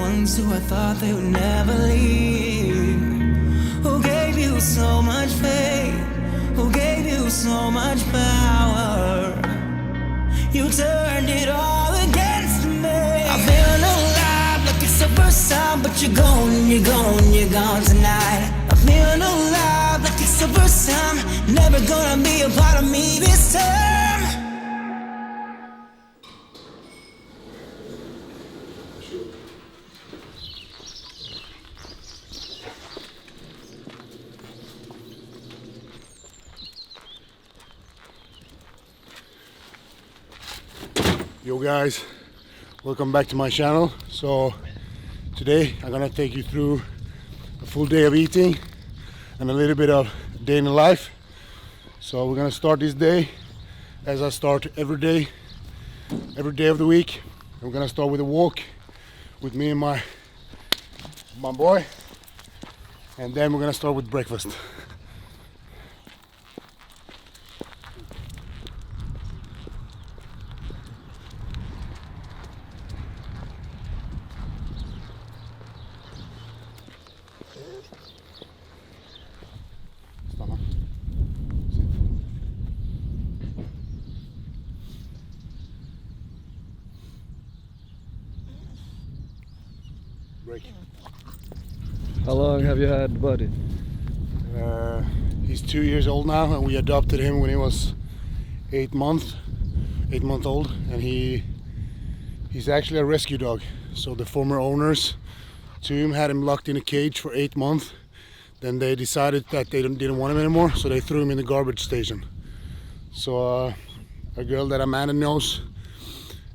ones who I thought they would never leave. Who gave you so much faith? Who gave you so much power? You turned it all against me. I'm feeling alive like it's the first time, but you're gone, you're gone, you're gone tonight. I'm feeling alive like it's the first time, never gonna be a part of me this time. Yo guys, welcome back to my channel. So today I'm gonna take you through a full day of eating and a little bit of day in the life. So we're gonna start this day as I start every day of the week. We're gonna start with a walk with me and my boy, and then we're gonna start with breakfast. Break. How long have you had Buddy? He's 2 years old now, and we adopted him when he was 8 months old, and he's actually a rescue dog. So the former owners to him had him locked in a cage for 8 months. Then they decided that they didn't want him anymore, so they threw him in the garbage station. So a girl that Amanda knows,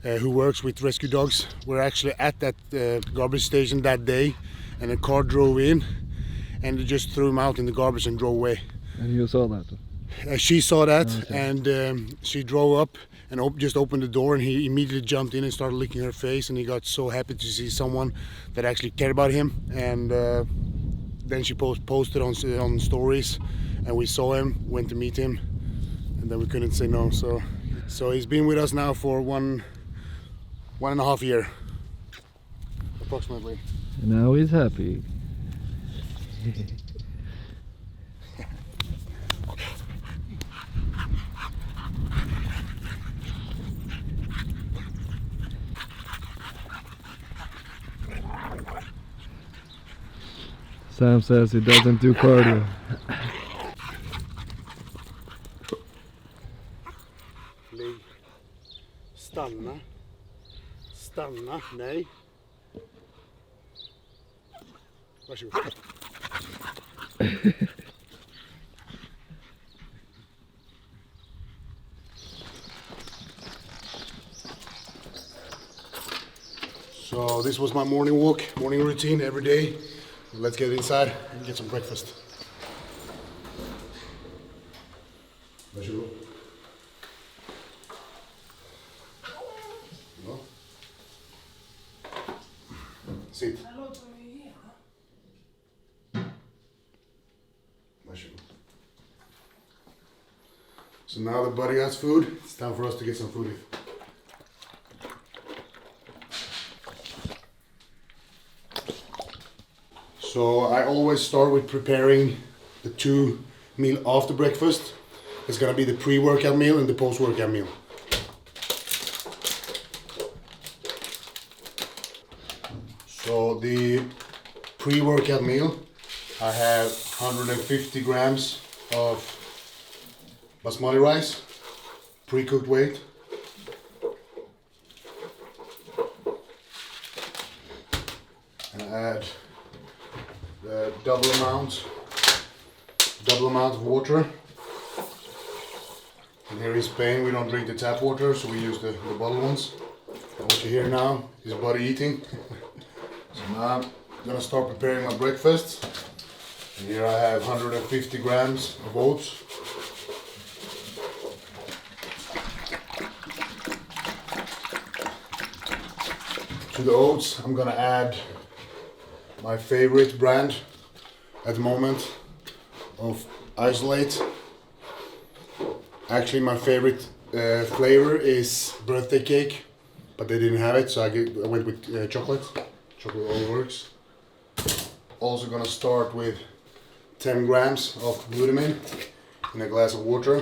who works with rescue dogs, were actually at that garbage station that day, and a car drove in and they just threw him out in the garbage and drove away. And you saw that? She saw that, okay. And she drove up and just opened the door, and he immediately jumped in and started licking her face, and he got so happy to see someone that actually cared about him. And then she posted on stories, and we saw him, went to meet him, and then we couldn't say no. So he's been with us now for one and a half year, approximately. Now he's happy. Sam says he doesn't do cardio. Ligg. Stanna. Stanna. Nej. Varsågod. So this was my morning routine every day. Let's get inside and get some breakfast. Varsågod. Ja. Sitt. Varsågod. So now the buddy has food. It's time for us to get some food in. So I always start with preparing the 2 meals after breakfast. It's gonna be the pre-workout meal and the post-workout meal. So the pre-workout meal, I have 150 grams of basmati rice, pre-cooked weight. And I add the double amount of water. And here in Spain we don't drink the tap water, so we use the bottled ones. And what you hear now is Buddy eating. So now I'm gonna start preparing my breakfast. And here I have 150 grams of oats. To the oats I'm gonna add my favorite brand at the moment of Isolate. Actually my favorite flavor is birthday cake, but they didn't have it, so I went with chocolate chocolate all works. Also gonna start with 10 grams of glutamine in a glass of water.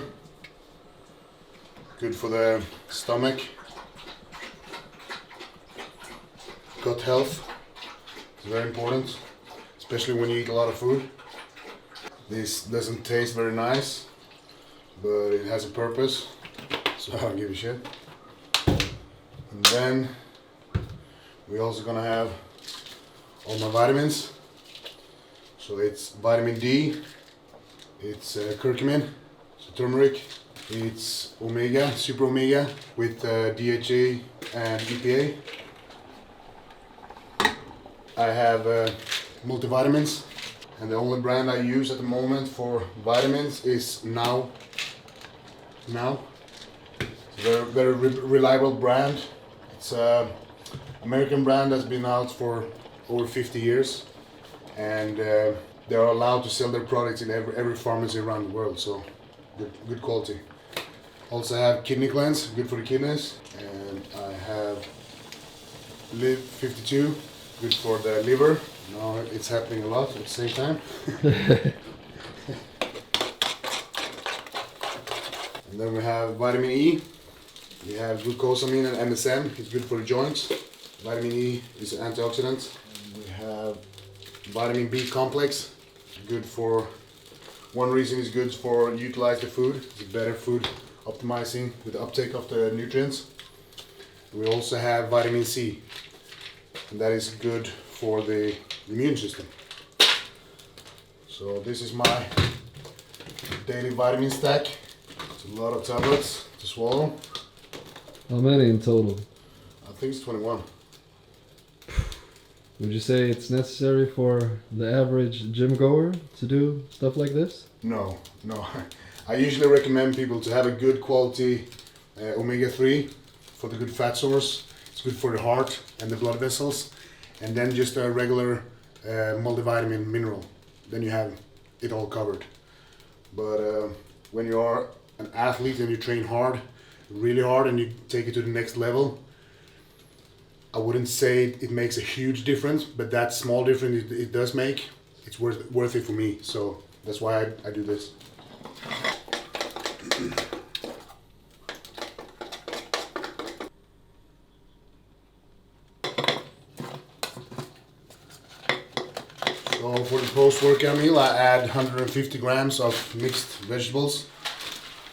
Good for the stomach, gut health. It's very important, especially when you eat a lot of food. This doesn't taste very nice, but it has a purpose, so I don't give a shit. And then we're also gonna have all my vitamins. So it's vitamin D, it's curcumin, so turmeric, it's omega, super omega with DHA and EPA. I have multivitamins, and the only brand I use at the moment for vitamins is Now. It's a very, very reliable brand. It's an American brand that's been out for over 50 years, and they are allowed to sell their products in every pharmacy around the world, so good quality. Also have kidney cleanse, good for the kidneys, and I have Live 52, good for the liver. Now it's happening a lot at the same time. And then we have vitamin E. We have glucosamine and MSM, it's good for the joints. Vitamin E is an antioxidant. And we have vitamin B complex, good for, one reason is good for utilize the food. It's better food optimizing with the uptake of the nutrients. We also have vitamin C, and that is good for the immune system. So this is my daily vitamin stack. It's a lot of tablets to swallow. How many in total? I think it's 21. Would you say it's necessary for the average gym goer to do stuff like this? No. I usually recommend people to have a good quality omega-3 for the good fat source. It's good for the heart and the blood vessels. And then just a regular multivitamin mineral. Then you have it all covered. But when you are an athlete and you train hard, really hard, and you take it to the next level, I wouldn't say it makes a huge difference, but that small difference it does make, it's worth it for me. So that's why I do this. So for the post-workout meal, I add 150 grams of mixed vegetables.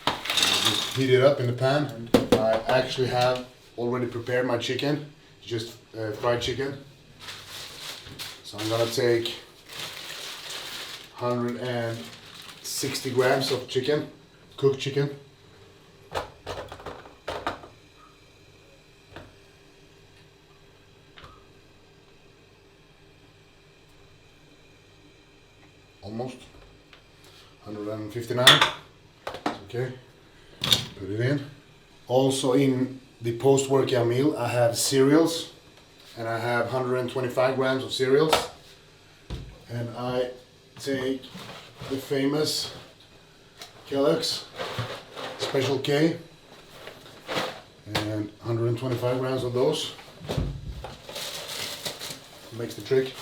Just heat it up in the pan. I actually have already prepared my chicken, just fried chicken. So I'm gonna take 160 grams of chicken, cooked chicken. Almost 159. Okay, put it in. Also in the post-workout meal, I have cereals, and I have 125 grams of cereals, and I take the famous Kellogg's Special K, and 125 grams of those. Makes the trick.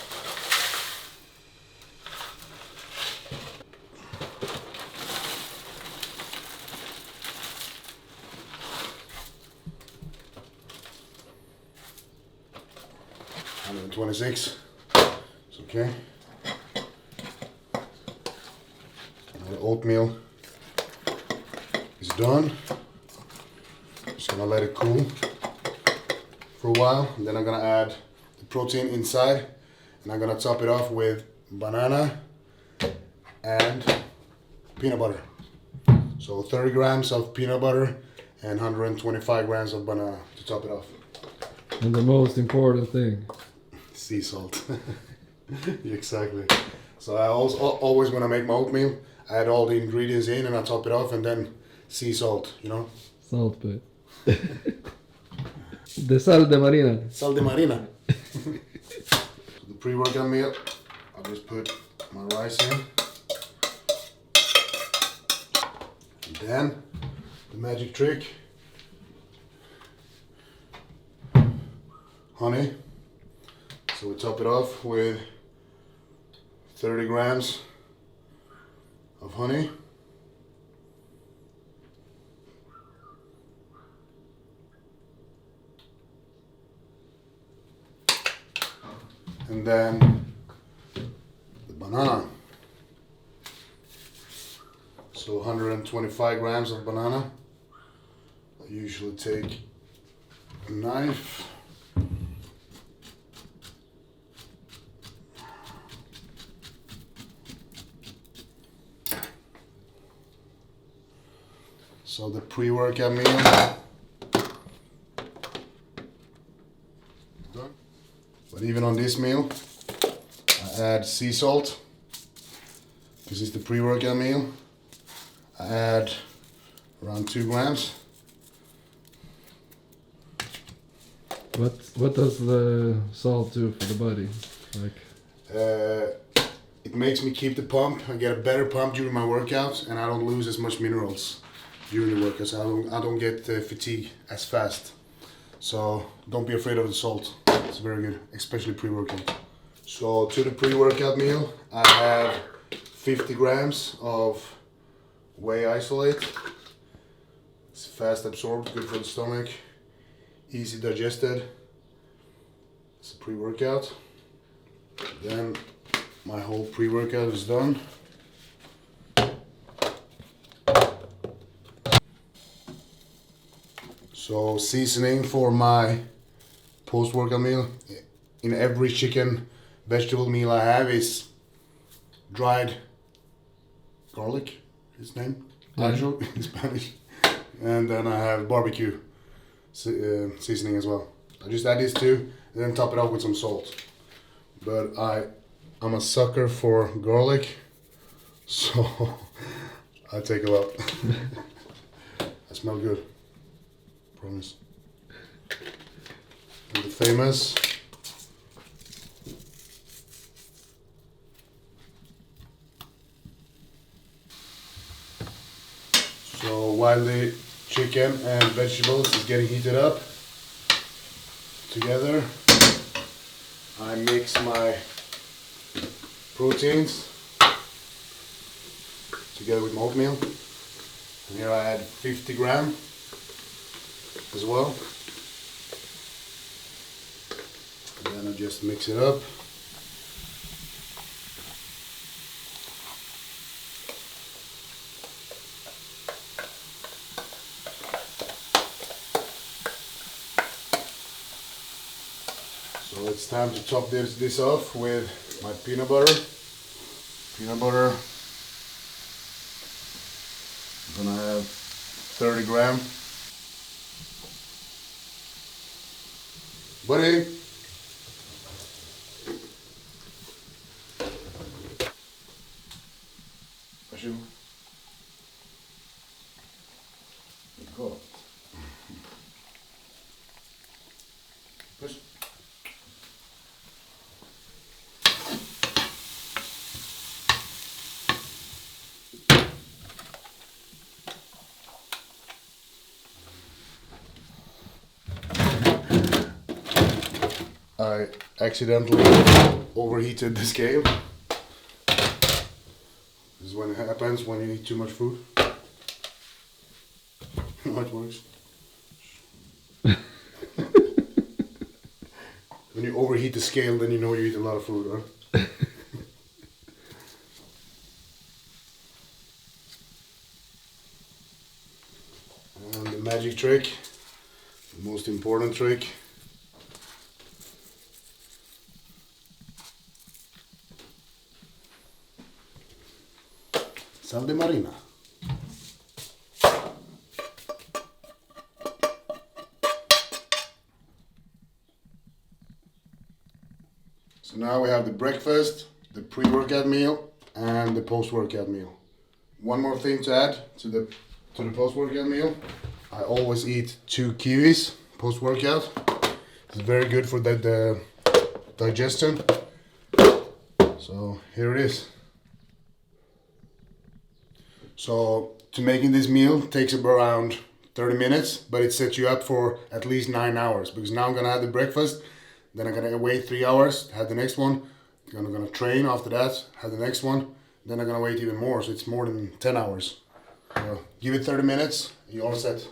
$126. It's okay. Now the oatmeal is done. Just gonna let it cool for a while, and then I'm gonna add the protein inside, and I'm gonna top it off with banana and peanut butter. So 30 grams of peanut butter and 125 grams of banana to top it off. And the most important thing. Sea salt. Exactly. So I also always, when I make my oatmeal, I add all the ingredients in and I top it off, and then sea salt, you know? Salt bit. The sal de marina. Sal de marina. The pre-workout meal, I'll just put my rice in. And then, the magic trick. Honey. So we top it off with 30 grams of honey. And then the banana. So 125 grams of banana. I usually take a knife. So the pre-workout meal. Done. But even on this meal, I add sea salt. This is the pre-workout meal. I add around 2 grams. What does the salt do for the body? Like, It makes me keep the pump. I get a better pump during my workouts, and I don't lose as much minerals during the workouts. I don't get fatigue as fast. So don't be afraid of the salt. It's very good, especially pre-workout. So to the pre-workout meal, I have 50 grams of whey isolate. It's fast absorbed, good for the stomach, easy digested. It's a pre-workout. Then my whole pre-workout is done. So seasoning for my post-workout meal. In every chicken vegetable meal I have is dried garlic, his name, ancho in Spanish. And then I have barbecue seasoning as well. I just add these two and then top it off with some salt. But I'm a sucker for garlic, so I take a lot. I smell good, promise. And the famous so while the chicken and vegetables is getting heated up together, I mix my proteins together with my oatmeal. And here I add 50 grams as well. And then I just mix it up. So it's time to top this off with my peanut butter. Peanut butter. I'm gonna have 30 grams. Buddy. Varsågod. Gott. Puss. I accidentally overheated the scale. This is when it happens when you eat too much food. How it works. When you overheat the scale, then you know you eat a lot of food, huh? And the magic trick, the most important trick. Sal de marina. So now we have the breakfast, the pre-workout meal, and the post-workout meal. One more thing to add to the post-workout meal. I always eat 2 kiwis post-workout. It's very good for the digestion. So here it is. So to making this meal takes around 30 minutes, but it sets you up for at least 9 hours, because now I'm gonna have the breakfast, Then I'm gonna wait 3 hours, have the next one. I'm gonna train after that, have the next one. Then I'm gonna wait even more, so it's more than 10 hours. So give it 30 minutes, you're all set.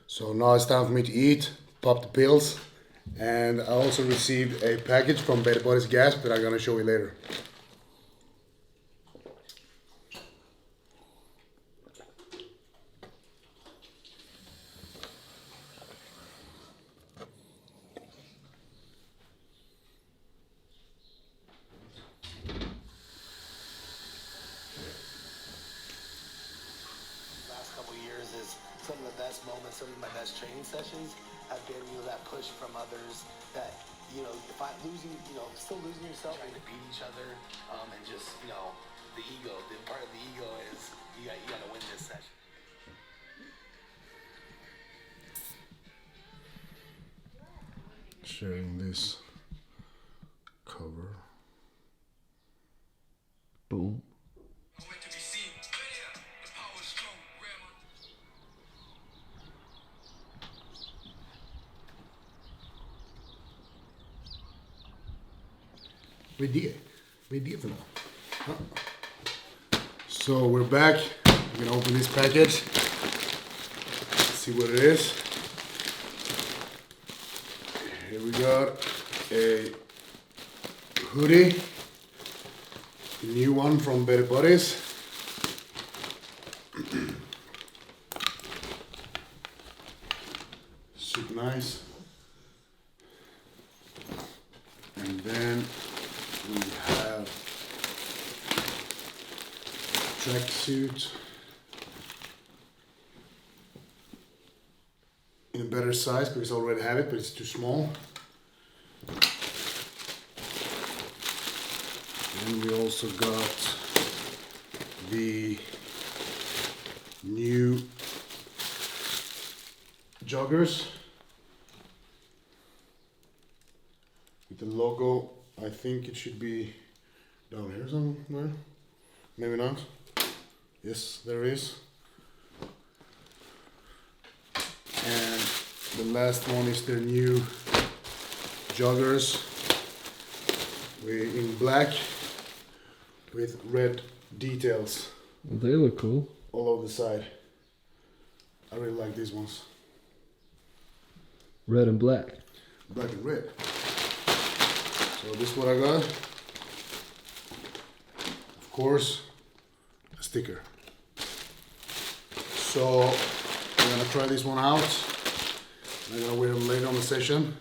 So now it's time for me to eat, pop the pills, and I also received a package from Better Body's Gas that I'm gonna show you later. Some of the best moments, some of my best training sessions have been, that push from others that, if I'm losing, still losing yourself, trying to beat each other, and just, the ego, the part of the ego is, you gotta win this session. Sharing this cover. Boom. Vad är det för något? So we're back. We're gonna open this package. See what it is. Here we got a hoodie. A new one from Better Buddies. Super nice. And then we have tracksuit in a better size because I already have it, but it's too small. And we also got the new joggers with the logo. I think it should be down here somewhere. Maybe not. Yes, there is. And the last one is their new joggers in black with red details. They look cool. All over the side. I really like these ones. Red and black. Black and red. So this is what I got. Of course, a sticker. So I'm gonna try this one out. I'm gonna wear them later on the session.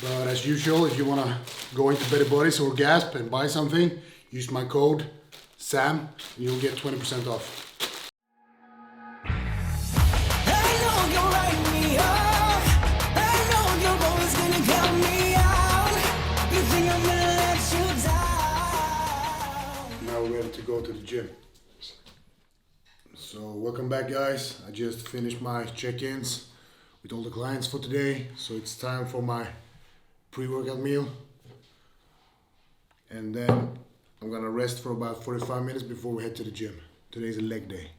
But as usual, if you wanna go into Better Bodies or Gasp and buy something, use my code SAM and you'll get 20% off. Now we're ready to go to the gym. So welcome back, guys. I just finished my check-ins with all the clients for today. So it's time for my pre-workout meal. And then I'm gonna rest for about 45 minutes before we head to the gym. Today's a leg day.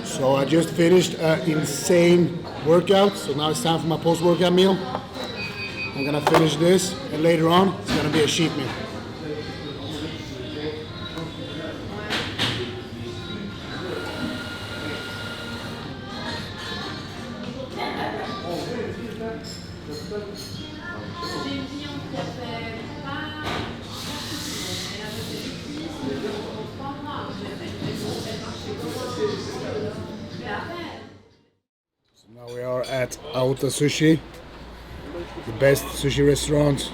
So I just finished an insane workout, so now it's time for my post-workout meal. I'm gonna finish this, and later on, it's gonna be a sheep meal. So now we are at Sushi, the best sushi restaurant,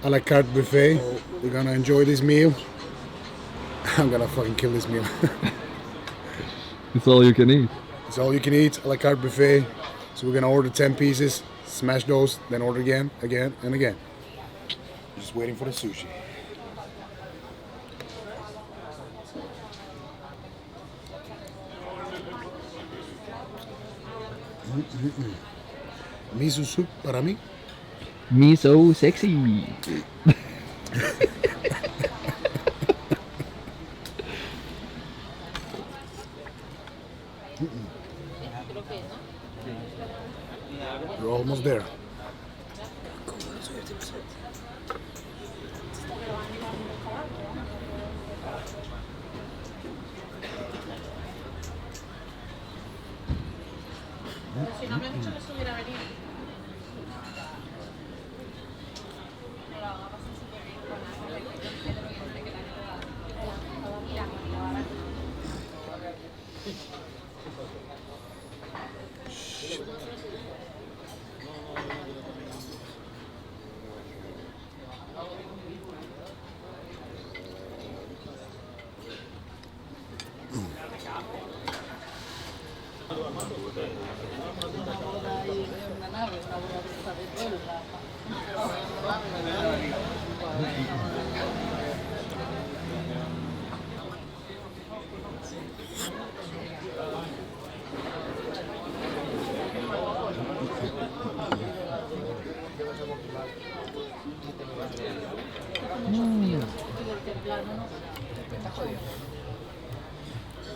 a la carte buffet. We're gonna enjoy this meal. I'm gonna fucking kill this meal. It's all you can eat. It's all you can eat, a la carte buffet. So we're gonna order 10 pieces, smash those, then order again, and again. Just waiting for the sushi. Miso soup para mí. Me so sexy. We're almost there.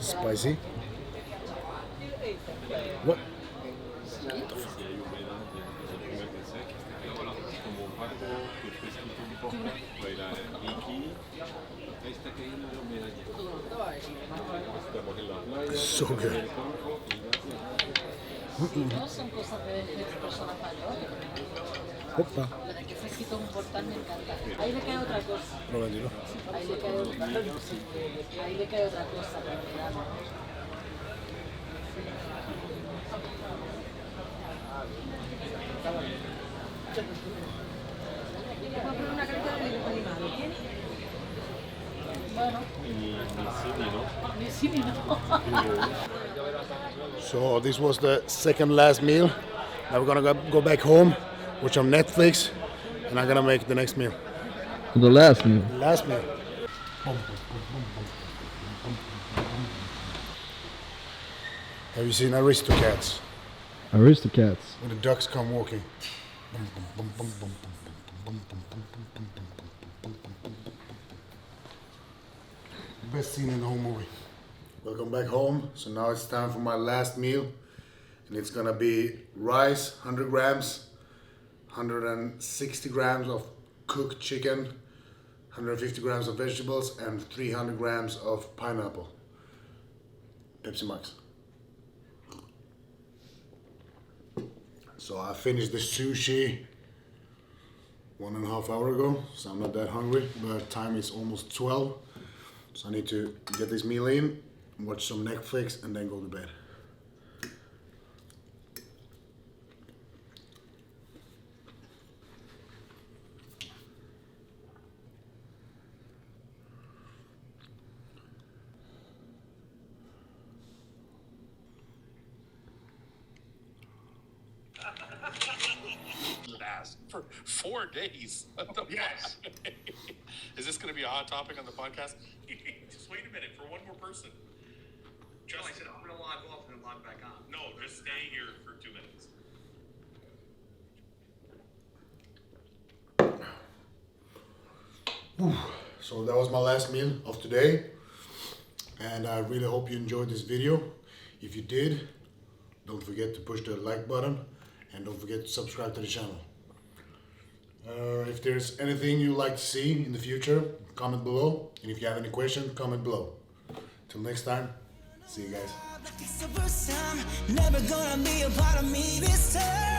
Spicy. What? So good. No son cosas de personas mayores. Opa. Lo de que fresquito un portal me encanta. Ahí le cae otra cosa. No me digo. Ahí le cae otra cosa. Ahí le cae otra cosa para el verano. ¿Puedo poner una carita de dibujos animados? Bueno. Ni sí ni no. So this was the second last meal. Now we're gonna go back home, watch on Netflix, and I'm gonna make the next meal. The last meal. Last meal. Have you seen Aristocats? Aristocats. When the ducks come walking. Best scene in the whole movie. Welcome back home. So now it's time for my last meal. And it's gonna be rice, 100 grams, 160 grams of cooked chicken, 150 grams of vegetables, and 300 grams of pineapple. Pepsi Max. So I finished the sushi 1.5 hours ago, so I'm not that hungry, but time is almost 12. So I need to get this meal in, watch some Netflix, and then go to bed. For 4 days. Yes. Is this going to be a hot topic on the podcast? Just wait a minute for one more person. Just, I said I'm going to log off and then log back on. no, just stay here for 2 minutes. So that was my last meal of today, and I really hope you enjoyed this video. If you did, don't forget to push the like button, and don't forget to subscribe to the channel. If there's anything you'd like to see in the future, comment below, and if you have any questions, comment below. Till next time, see you guys. It's the first time, never gonna be a part of me this time.